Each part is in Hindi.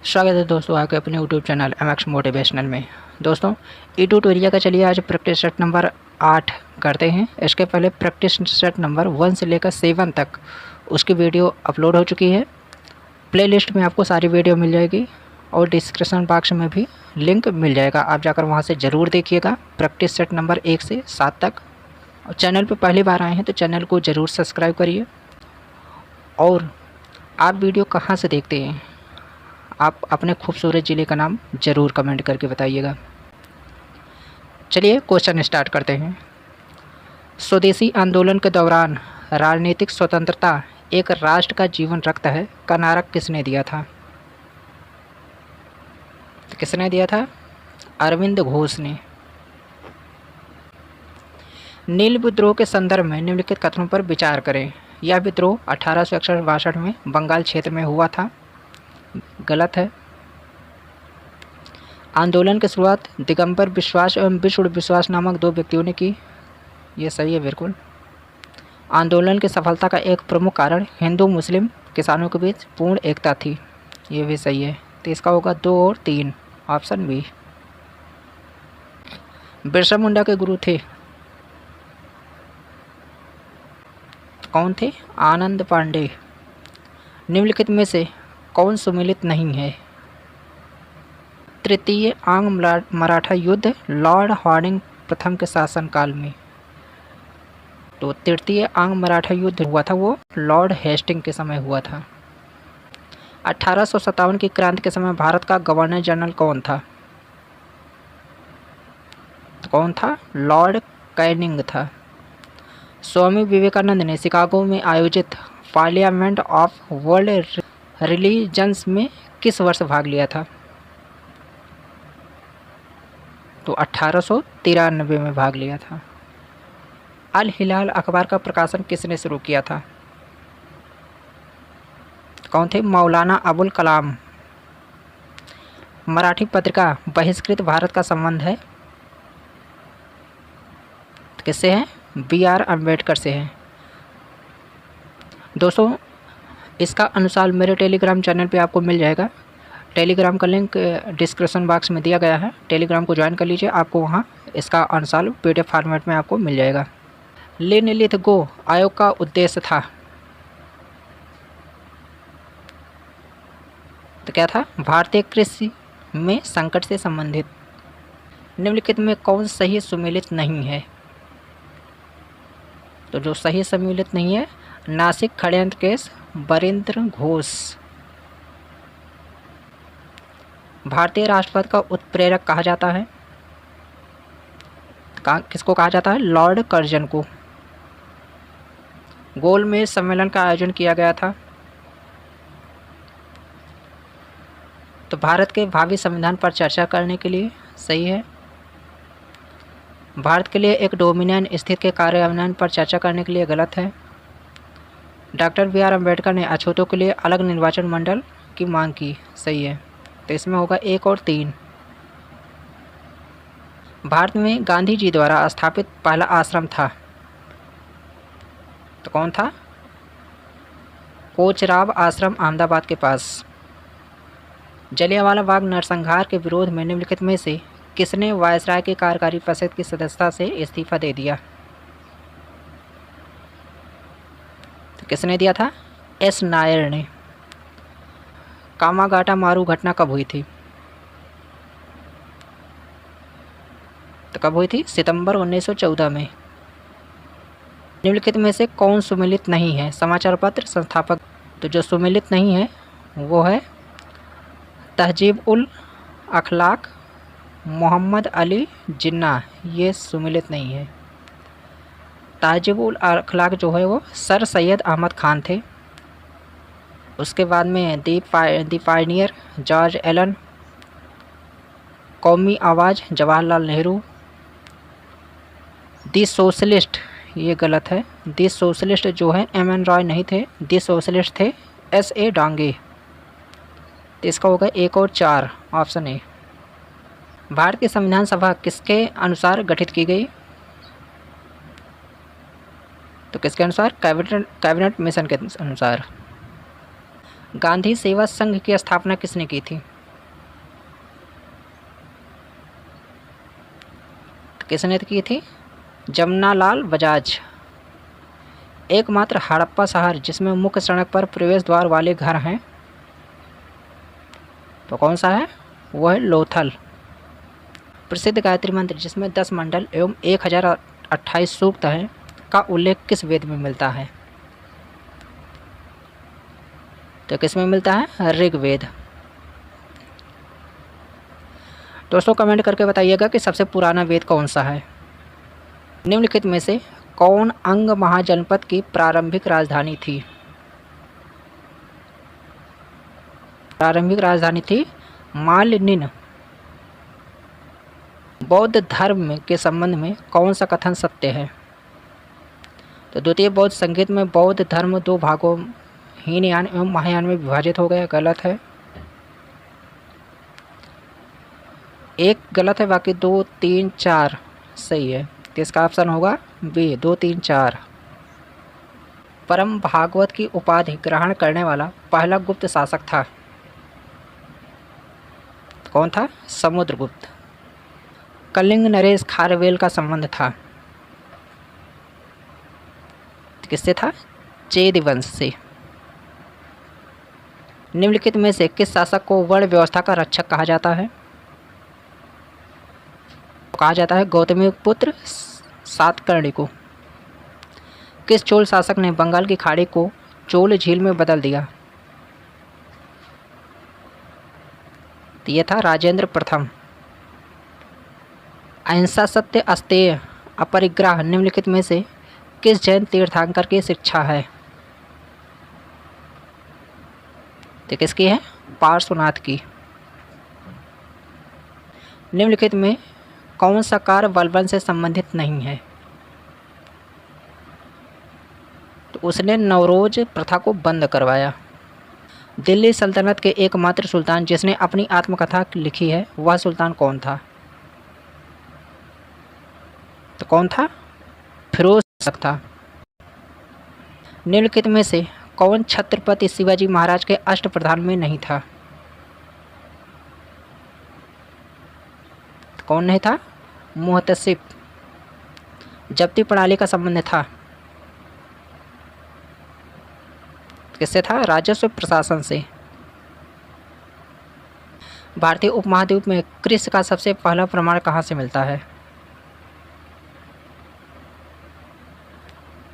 स्वागत है दोस्तों आपके अपने यूट्यूब चैनल MX मोटिवेशनल में। दोस्तों ई ट्यूटोरियल का चलिए आज प्रैक्टिस सेट नंबर 8 करते हैं। इसके पहले प्रैक्टिस सेट नंबर 1 से लेकर 7 तक उसकी वीडियो अपलोड हो चुकी है। प्लेलिस्ट में आपको सारी वीडियो मिल जाएगी और डिस्क्रिप्शन बॉक्स में भी लिंक मिल जाएगा, आप जाकर वहाँ से ज़रूर देखिएगा। प्रैक्टिस सेट नंबर 1 से 7 तक। और चैनल पर पहली बार आए हैं तो चैनल को ज़रूर सब्सक्राइब करिए। और आप वीडियो कहाँ से देखते हैं, आप अपने खूबसूरत ज़िले का नाम ज़रूर कमेंट करके बताइएगा। चलिए क्वेश्चन स्टार्ट करते हैं। स्वदेशी आंदोलन के दौरान राजनीतिक स्वतंत्रता एक राष्ट्र का जीवन रखता है का नारा किसने दिया था? किसने दिया था? अरविंद घोष ने। नील विद्रोह के संदर्भ में निम्नलिखित कथनों पर विचार करें। यह विद्रोह 1861-62 में बंगाल क्षेत्र में हुआ था। गलत है। आंदोलन की शुरुआत दिगंबर विश्वास एवं विष्णु विश्वास नामक 2 व्यक्तियों ने की। ये सही है बिल्कुल। आंदोलन की सफलता का एक प्रमुख कारण हिंदू मुस्लिम किसानों के बीच पूर्ण एकता थी। ये भी सही है। तो इसका होगा 2 और 3, ऑप्शन बी। बिरसा मुंडा के गुरु थे, कौन थे? आनंद पांडे। निम्नलिखित में से कौन सुमेलित नहीं है? तृतीय आंग्ल मराठा युद्ध लॉर्ड हार्डिंग प्रथम के शासनकाल में। तो तृतीय आंग्ल मराठा युद्ध हुआ था वो लॉर्ड हेस्टिंग के समय हुआ था। 1857 की क्रांति के समय भारत का गवर्नर जनरल कौन था? तो कौन था? लॉर्ड कैनिंग था। स्वामी विवेकानंद ने शिकागो में आयोजित पार्लियामेंट ऑफ वर्ल्ड रिलीजन्स में किस वर्ष भाग लिया था? तो 1893 में भाग लिया था। अल हिलाल अखबार का प्रकाशन किसने शुरू किया था? कौन थे? मौलाना अबुल कलाम। मराठी पत्रिका बहिष्कृत भारत का संबंध है किससे है? BR अम्बेडकर से है। दोस्तों इसका अनुसार मेरे टेलीग्राम चैनल पे आपको मिल जाएगा। टेलीग्राम का लिंक डिस्क्रिप्शन बॉक्स में दिया गया है। टेलीग्राम को ज्वाइन कर लीजिए, आपको वहाँ इसका अनुसार PDF फॉर्मेट में आपको मिल जाएगा। लेट लिथ गो आयोग का उद्देश्य था, तो क्या था? भारतीय कृषि में संकट से संबंधित। निम्नलिखित में कौन सही सुमेलित नहीं है? तो जो सही सम्मिलित नहीं है, नासिक षड्यंत्र केस बरिंद्र घोष। भारतीय राष्ट्रपति का उत्प्रेरक कहा जाता है, किसको कहा जाता है? लॉर्ड कर्जन को। गोलमेज सम्मेलन का आयोजन किया गया था। तो भारत के भावी संविधान पर चर्चा करने के लिए सही है। भारत के लिए एक डोमिनियन स्थित के कार्यान्वयन पर चर्चा करने के लिए गलत है। डॉक्टर BR अम्बेडकर ने अछूतों के लिए अलग निर्वाचन मंडल की मांग की, सही है। तो इसमें होगा 1 और 3। भारत में गांधी जी द्वारा स्थापित पहला आश्रम था, तो कौन था? कोचराब आश्रम अहमदाबाद के पास। जलियांवाला बाग नरसंहार के विरोध में निम्नलिखित में से किसने वायसराय के कार्यकारी परिषद की सदस्यता से इस्तीफा दे दिया? तो किसने दिया था? S नायर ने। कामागाटा मारू घटना कब हुई थी? तो कब हुई थी? सितंबर 1914 में। निम्नलिखित में से कौन सुमेलित नहीं है? समाचार पत्र संस्थापक। तो जो सुमेलित नहीं है वो है तहजीब उल अखलाक मोहम्मद अली जिन्ना, ये सुमेलित नहीं है। तहजीब उल अखलाक जो है वो सर सैयद अहमद खान थे। उसके बाद में दी पायनियर जॉर्ज एलन, कौमी आवाज़ जवाहरलाल नेहरू, दी सोशलिस्ट, ये गलत है। दी सोशलिस्ट जो है MN रॉय नहीं थे, दी सोशलिस्ट थे SA डांगे। तो इसका होगा 1 और 4, ऑप्शन ए। भारत की संविधान सभा किसके अनुसार गठित की गई? तो किसके अनुसार? कैबिनेट मिशन के अनुसार। गांधी सेवा संघ की स्थापना किसने की थी? किसने की थी? जमनालाल बजाज। एकमात्र हड़प्पा शहर जिसमें मुख्य सड़क पर प्रवेश द्वार वाले घर हैं, तो कौन सा है? वो है लोथल। प्रसिद्ध गायत्री मंत्र जिसमें 10 मंडल एवं 1028 सूक्त हैं का उल्लेख किस वेद में मिलता है? तो किस में मिलता है? ऋग्वेद। दोस्तों कमेंट करके बताइएगा कि सबसे पुराना वेद कौन सा है। निम्नलिखित में से कौन अंग महाजनपद की प्रारंभिक राजधानी थी? प्रारंभिक राजधानी थी मालिनिन। बौद्ध धर्म के संबंध में कौन सा कथन सत्य है? तो द्वितीय बौद्ध संगीत में बौद्ध धर्म 2 भागों हीनयान एवं महायान में विभाजित हो गया, गलत है। एक गलत है, बाकी 2, 3, 4 सही है। तो इसका ऑप्शन होगा बी, 2, 3, 4। परम भागवत की उपाधि ग्रहण करने वाला पहला गुप्त शासक था, कौन था? समुद्रगुप्त। कलिंग नरेश खारवेल का संबंध था, किससे था? चेद वंश से। निम्नलिखित में से किस शासक को वर्ण व्यवस्था का रक्षक कहा जाता है? कहा जाता है गौतमी पुत्र सातकर्णी को। किस चोल शासक ने बंगाल की खाड़ी को चोल झील में बदल दिया? तो यह था राजेंद्र प्रथम। अहिंसा, सत्य, अस्तेय, अपरिग्रह निम्नलिखित में से किस जैन तीर्थंकर की शिक्षा है? तो किसकी है? पार्श्वनाथ की। निम्नलिखित में कौन सा कार्य बलबन से संबंधित नहीं है? तो उसने नवरोज प्रथा को बंद करवाया। दिल्ली सल्तनत के एकमात्र सुल्तान जिसने अपनी आत्मकथा लिखी है वह सुल्तान कौन था? तो कौन था? फिरोज शाह था। निम्नलिखित में से कौन छत्रपति शिवाजी महाराज के अष्टप्रधान में नहीं था? तो कौन नहीं था? मुहतसिब। जब्ती प्रणाली का संबंध था, किससे था? राजस्व प्रशासन से। भारतीय उपमहाद्वीप में कृषि का सबसे पहला प्रमाण कहाँ से मिलता है?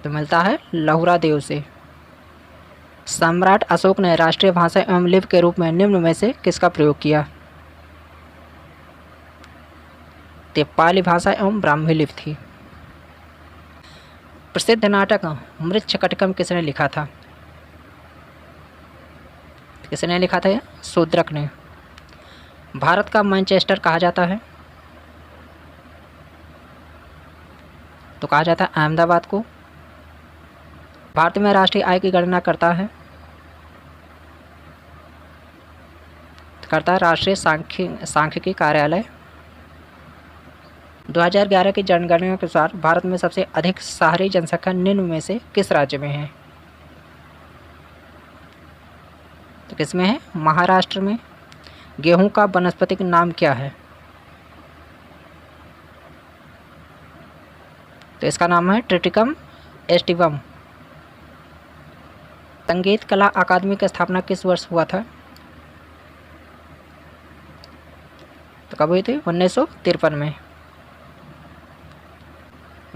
तो मिलता है लहुरा देव से। सम्राट अशोक ने राष्ट्रीय भाषा एवं लिपि के रूप में निम्न में से किसका प्रयोग किया? तो पाली भाषा एवं ब्राह्मी लिपि थी। प्रसिद्ध नाटक मृच्छकटिकम किसने लिखा था? किसने लिखा था? शूद्रक ने। भारत का मैनचेस्टर कहा जाता है, तो कहा जाता है अहमदाबाद को। भारत में राष्ट्रीय आय की गणना करता है, राष्ट्रीय सांख्यिकी कार्यालय। 2011 की जनगणना के अनुसार भारत में सबसे अधिक शहरी जनसंख्या निम्न में से किस राज्य में है? तो किस में है? महाराष्ट्र में। गेहूं का वानस्पतिक नाम क्या है? तो इसका नाम है ट्रिटिकम एस्टिवम। संगीत कला अकादमी की स्थापना किस वर्ष हुआ था? तो कब हुई थी? 1953 में।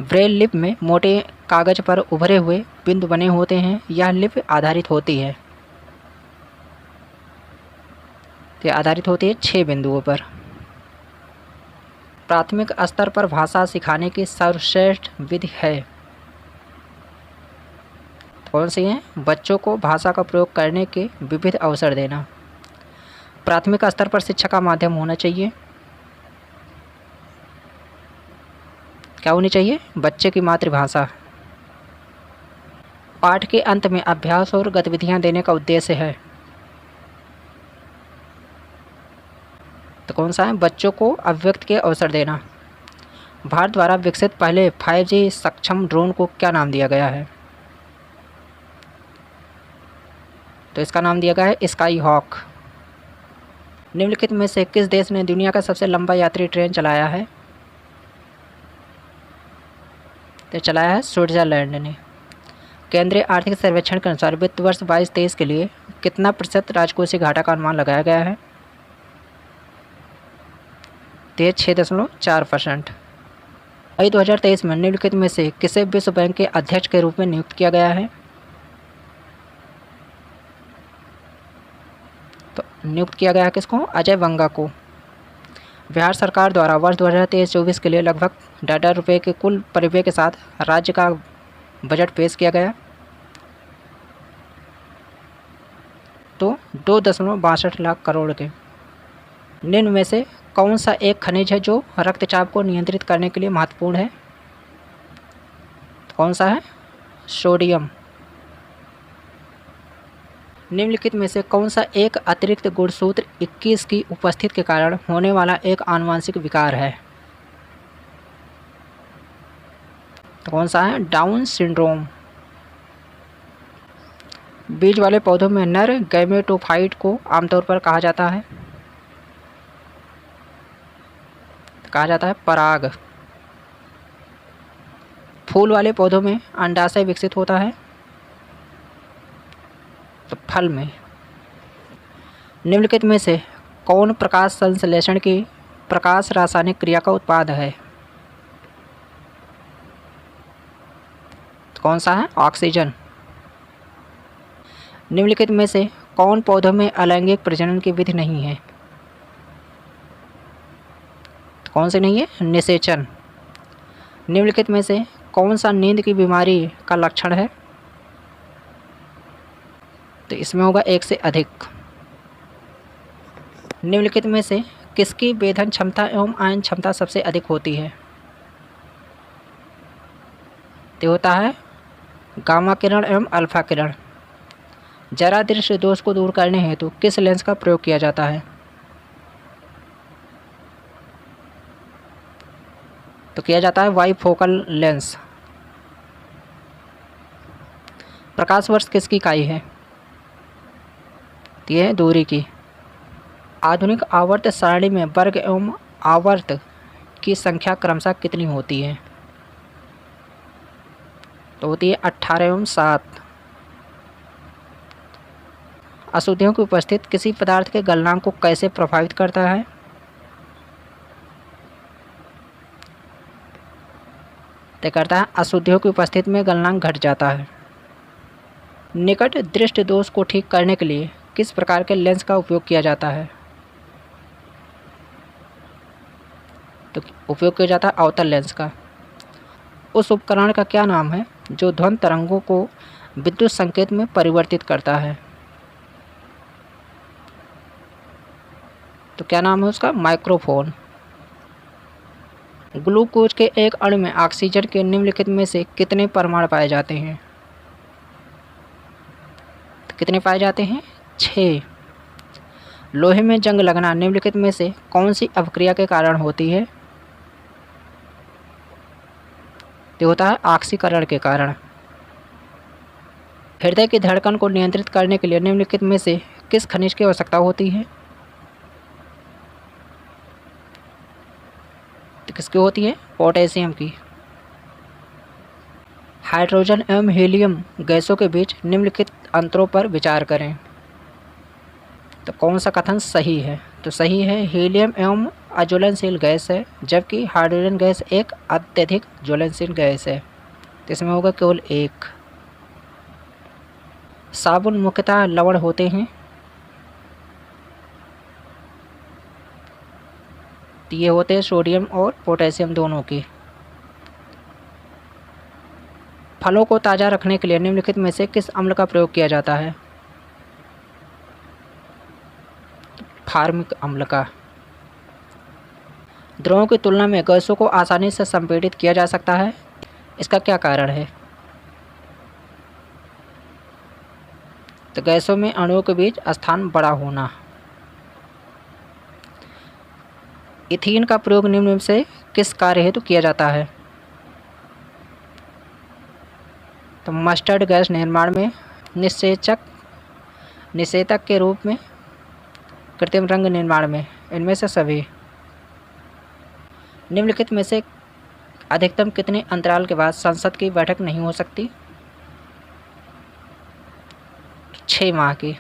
ब्रेल लिपि में मोटे कागज पर उभरे हुए बिंदु बने होते हैं, यह लिपि आधारित होती है, तो आधारित होती है 6 बिंदुओं पर। प्राथमिक स्तर पर भाषा सिखाने की सर्वश्रेष्ठ विधि है, कौन सी है? बच्चों को भाषा का प्रयोग करने के विविध अवसर देना। प्राथमिक स्तर पर शिक्षा का माध्यम होना चाहिए, क्या होनी चाहिए? बच्चे की मातृभाषा। पाठ के अंत में अभ्यास और गतिविधियां देने का उद्देश्य है, तो कौन सा है? बच्चों को अभिव्यक्ति के अवसर देना। भारत द्वारा विकसित पहले 5G सक्षम ड्रोन को क्या नाम दिया गया है? तो इसका नाम दिया गया है स्काई हॉक। निम्नलिखित में से किस देश ने दुनिया का सबसे लंबा यात्री ट्रेन चलाया है? तो चलाया है स्विट्जरलैंड ने। केंद्रीय आर्थिक सर्वेक्षण के अनुसार वित्त वर्ष 22-23 के लिए कितना प्रतिशत राजकोषीय घाटा का अनुमान लगाया गया है? तो 6.4%। मई 2023 में निम्नलिखित में से किसे विश्व बैंक के अध्यक्ष के रूप में नियुक्त किया गया है? तो नियुक्त किया गया है किसको? अजय बंगा को। बिहार सरकार द्वारा वर्ष 2023-24 के लिए लगभग 1.5 रुपये के कुल परिव्यय के साथ राज्य का बजट पेश किया गया। तो 2.62 लाख करोड़ के। निम्न में से कौन सा एक खनिज है जो रक्तचाप को नियंत्रित करने के लिए महत्वपूर्ण है? कौन सा है? सोडियम। निम्नलिखित में से कौन सा एक अतिरिक्त गुणसूत्र 21 की उपस्थिति के कारण होने वाला एक आनुवंशिक विकार है? तो कौन सा है? Down syndrome. बीज वाले पौधों में नर गैमेटोफाइट को आमतौर पर कहा जाता है पराग। फूल वाले पौधों में अंडाशय विकसित होता है तो फल में। निम्नलिखित में से कौन प्रकाश संश्लेषण की प्रकाश रासायनिक क्रिया का उत्पाद है? तो कौन सा है? ऑक्सीजन। निम्नलिखित में से कौन पौधों में अलैंगिक प्रजनन की विधि नहीं है? तो कौन सी नहीं है? निषेचन। निम्नलिखित में से कौन सा नींद की बीमारी का लक्षण है? तो इसमें होगा एक से अधिक। निम्नलिखित में से किसकी वेधन क्षमता एवं आयन क्षमता सबसे अधिक होती है? तो होता है गामा किरण एवं अल्फा किरण। जरा दृष्टि दोष को दूर करने हेतु किस लेंस का प्रयोग किया जाता है? तो किया जाता है बाइफोकल लेंस। प्रकाश वर्ष किसकी इकाई है? ये है दूरी की। आधुनिक आवर्त सारणी में वर्ग एवं आवर्त की संख्या क्रमशः कितनी होती है? तो होती है 18 एवं 7। अशुद्धियों की उपस्थिति किसी पदार्थ के गलनांक को कैसे प्रभावित करता है? तय करता है अशुद्धियों की उपस्थिति में गलनांक घट जाता है। निकट दृष्टि दोष को ठीक करने के लिए किस प्रकार के लेंस का उपयोग किया जाता है? तो उपयोग किया जाता है अवतल लेंस का। उस उपकरण का क्या नाम है जो ध्वनि तरंगों को विद्युत संकेत में परिवर्तित करता है? तो क्या नाम है उसका? माइक्रोफोन। ग्लूकोज के एक अणु में ऑक्सीजन के निम्नलिखित में से कितने परमाणु पाए जाते हैं? तो कितने पाए जाते हैं? 6। लोहे में जंग लगना निम्नलिखित में से कौन सी अपक्रिया के कारण होती है? तो होता है ऑक्सीकरण के कारण। हृदय की धड़कन को नियंत्रित करने के लिए निम्नलिखित में से किस खनिज की आवश्यकता होती है? तो किसकी होती है? पोटेशियम की। हाइड्रोजन एवं हीलियम गैसों के बीच निम्नलिखित अंतरों पर विचार करें। तो कौन सा कथन सही है? तो सही है हीलियम एवं अज्वलनशील गैस है, जबकि हाइड्रोजन गैस एक अत्यधिक ज्वलनशील गैस है। तो इसमें होगा केवल एक। साबुन मुख्यतः लवण होते हैं। तो ये होते हैं सोडियम और पोटेशियम दोनों के। फलों को ताज़ा रखने के लिए निम्नलिखित में से किस अम्ल का प्रयोग किया जाता है? फार्मिक अम्ल का। द्रवों की तुलना में गैसों को आसानी से संपीड़ित किया जा सकता है, इसका क्या कारण है? तो गैसों में अणुओं के बीच स्थान बड़ा होना। इथीन का प्रयोग निम्न में से किस कार्य हेतु किया जाता है? तो मस्टर्ड गैस निर्माण में, निषेचक के रूप में, कृत्रिम रंग निर्माण में, इनमें से सभी। निम्नलिखित में से अधिकतम कितने अंतराल के बाद संसद की बैठक नहीं हो सकती? 6 माह की।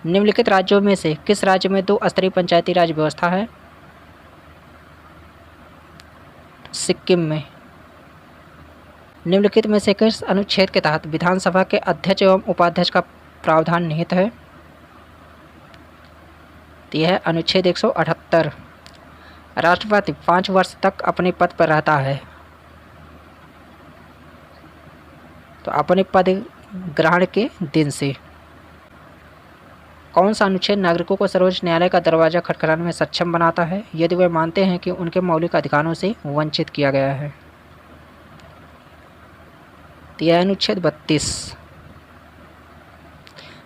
निम्नलिखित राज्यों में से किस राज्य में 2 स्तरीय पंचायती राज व्यवस्था है? सिक्किम में। निम्नलिखित में से किस अनुच्छेद के तहत विधानसभा के अध्यक्ष एवं उपाध्यक्ष का प्रावधान निहित है? यह है अनुच्छेद 178। राष्ट्रपति 5 वर्ष तक अपने पद पर रहता है। तो अपने पद ग्रहण के दिन से। कौन सा अनुच्छेद नागरिकों को सर्वोच्च न्यायालय का दरवाजा खटखटाने में सक्षम बनाता है यदि वे मानते हैं कि उनके मौलिक अधिकारों से वंचित किया गया है? यह अनुच्छेद 32।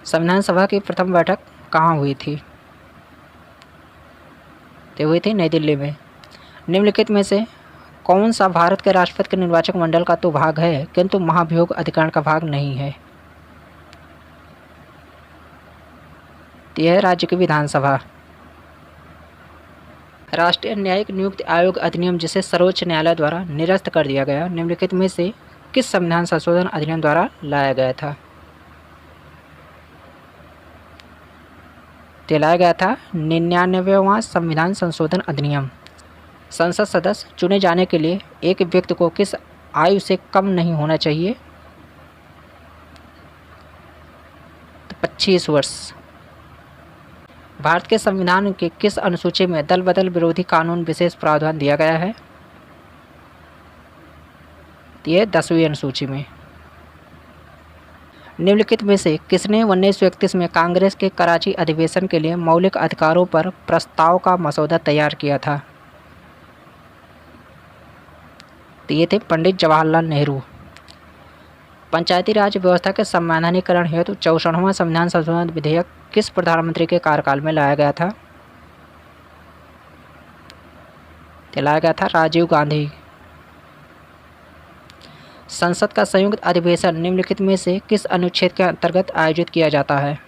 संविधान सभा की प्रथम बैठक कहाँ हुई थी? तो हुई थी नई दिल्ली में। निम्नलिखित में से कौन सा भारत के राष्ट्रपति के निर्वाचक मंडल का तो भाग है किंतु महाभियोग अधिकरण का भाग नहीं है? यह है राज्य की विधानसभा। राष्ट्रीय न्यायिक नियुक्ति आयोग अधिनियम जिसे सर्वोच्च न्यायालय द्वारा निरस्त कर दिया गया, निम्नलिखित में से किस संविधान संशोधन अधिनियम द्वारा लाया गया था? लाया गया था 99वां संविधान संशोधन अधिनियम। संसद सदस्य चुने जाने के लिए एक व्यक्ति को किस आयु से कम नहीं होना चाहिए? तो 25 वर्ष। भारत के संविधान के किस अनुसूची में दल बदल विरोधी कानून विशेष प्रावधान दिया गया है? यह 10वीं अनुसूची में। निम्नलिखित में से किसने 1931 में कांग्रेस के कराची अधिवेशन के लिए मौलिक अधिकारों पर प्रस्ताव का मसौदा तैयार किया था? तो ये थे पंडित जवाहरलाल नेहरू। पंचायती राज व्यवस्था के संवैधानिकरण हेतु 64वां संविधान संशोधन विधेयक किस प्रधानमंत्री के कार्यकाल में लाया गया था? लाया गया था राजीव गांधी। संसद का संयुक्त अधिवेशन निम्नलिखित में से किस अनुच्छेद के अंतर्गत आयोजित किया जाता है?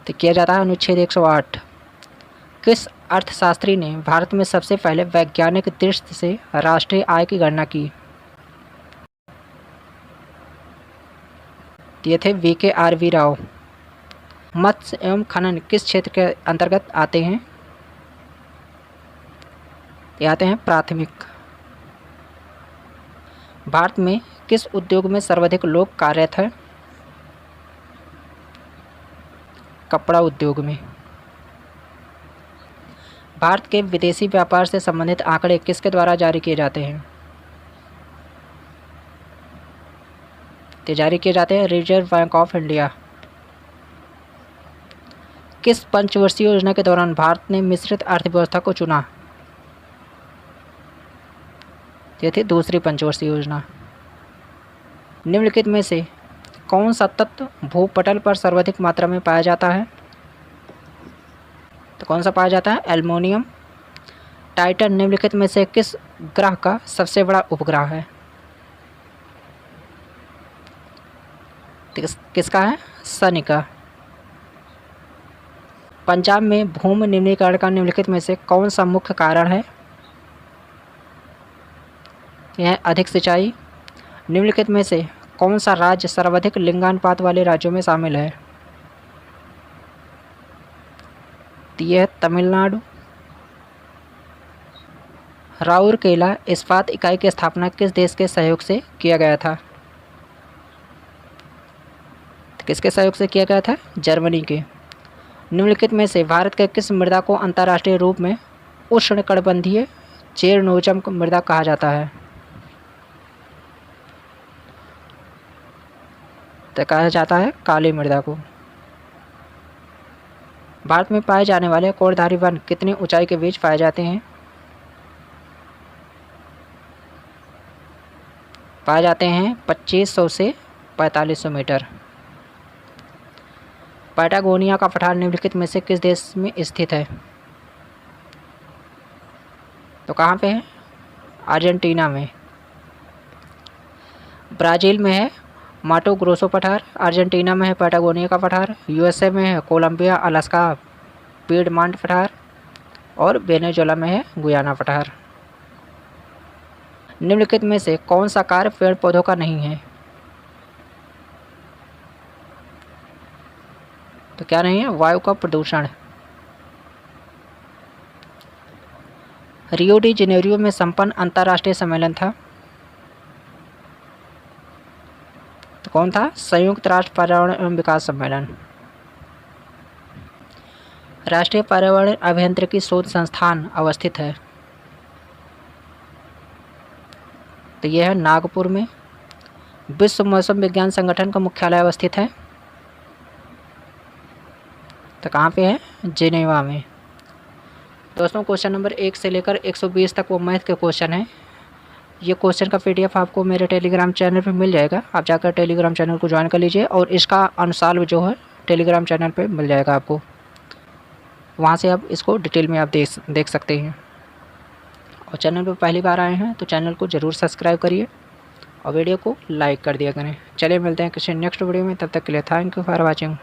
तो किया जाता है अनुच्छेद 108। किस अर्थशास्त्री ने भारत में सबसे पहले वैज्ञानिक दृष्टि से राष्ट्रीय आय की गणना की? ये थे VKRV राव। मत्स्य एवं खनन किस क्षेत्र के अंतर्गत आते हैं? ये आते हैं प्राथमिक। भारत में किस उद्योग में सर्वाधिक लोग कार्यरत हैं? कपड़ा उद्योग में। भारत के विदेशी व्यापार से संबंधित आंकड़े किसके द्वारा जारी किए जाते हैं? तो जारी किए जाते हैं रिजर्व बैंक ऑफ इंडिया। किस पंचवर्षीय योजना के दौरान भारत ने मिश्रित अर्थव्यवस्था को चुना? ये थी दूसरी पंचवर्षीय योजना। निम्नलिखित में से कौन सा तत्व भूपटल पर सर्वाधिक मात्रा में पाया जाता है? तो कौन सा पाया जाता है? एल्युमिनियम। टाइटन निम्नलिखित में से किस ग्रह का सबसे बड़ा उपग्रह है? किसका है? शनि का। पंजाब में भूमि निम्नीकरण का निम्नलिखित में से कौन सा मुख्य कारण है? यह अधिक सिंचाई। निम्नलिखित में से कौन सा राज्य सर्वाधिक लिंगानुपात वाले राज्यों में शामिल है? यह है तमिलनाडु। राउरकेला इस्पात इकाई की स्थापना किस देश के सहयोग से किया गया था? किसके सहयोग से किया गया था? जर्मनी के। निम्नलिखित में से भारत के किस मृदा को अंतर्राष्ट्रीय रूप में उष्णकटिबंधीय चेरनोजम मृदा कहा जाता है? तो कहा जाता है काली मृदा को। भारत में पाए जाने वाले कोड़धारी वन कितनी ऊंचाई के बीच पाए जाते हैं? पाए जाते हैं 2500 से 4500 मीटर। पैटागोनिया का पठार निम्नलिखित में से किस देश में स्थित है? तो कहाँ पे है? अर्जेंटीना में। ब्राज़ील में है माटो ग्रोसो पठार, अर्जेंटीना में है पैटागोनिया का पठार, USA में है कोलंबिया अलास्का पीडमांट पठार और वेनेजुएला में है गुयाना पठार। निम्नलिखित में से कौन सा कार्य पेड़ पौधों का नहीं है? तो क्या नहीं है? वायु का प्रदूषण। रियो डी जेनेरियो में संपन्न अंतर्राष्ट्रीय सम्मेलन था, तो कौन था? संयुक्त राष्ट्र पर्यावरण एवं विकास सम्मेलन। राष्ट्रीय पर्यावरण अभियांत्रिकी शोध संस्थान अवस्थित है, तो यह है नागपुर में। विश्व मौसम विज्ञान संगठन का मुख्यालय अवस्थित है, तो कहाँ पे है? जिनेवा में। दोस्तों क्वेश्चन नंबर 1 से लेकर 120 तक वो मैथ के क्वेश्चन है। ये क्वेश्चन का PDF आपको मेरे टेलीग्राम चैनल पे मिल जाएगा, आप जाकर टेलीग्राम चैनल को ज्वाइन कर लीजिए और इसका अनुसार जो है टेलीग्राम चैनल पे मिल जाएगा आपको, वहाँ से आप इसको डिटेल में आप देख सकते हैं। और चैनल पर पहली बार आए हैं तो चैनल को ज़रूर सब्सक्राइब करिए और वीडियो को लाइक कर दिया करें। चलिए मिलते हैं किसी नेक्स्ट वीडियो में, तब तक के लिए थैंक यू फॉर वॉचिंग।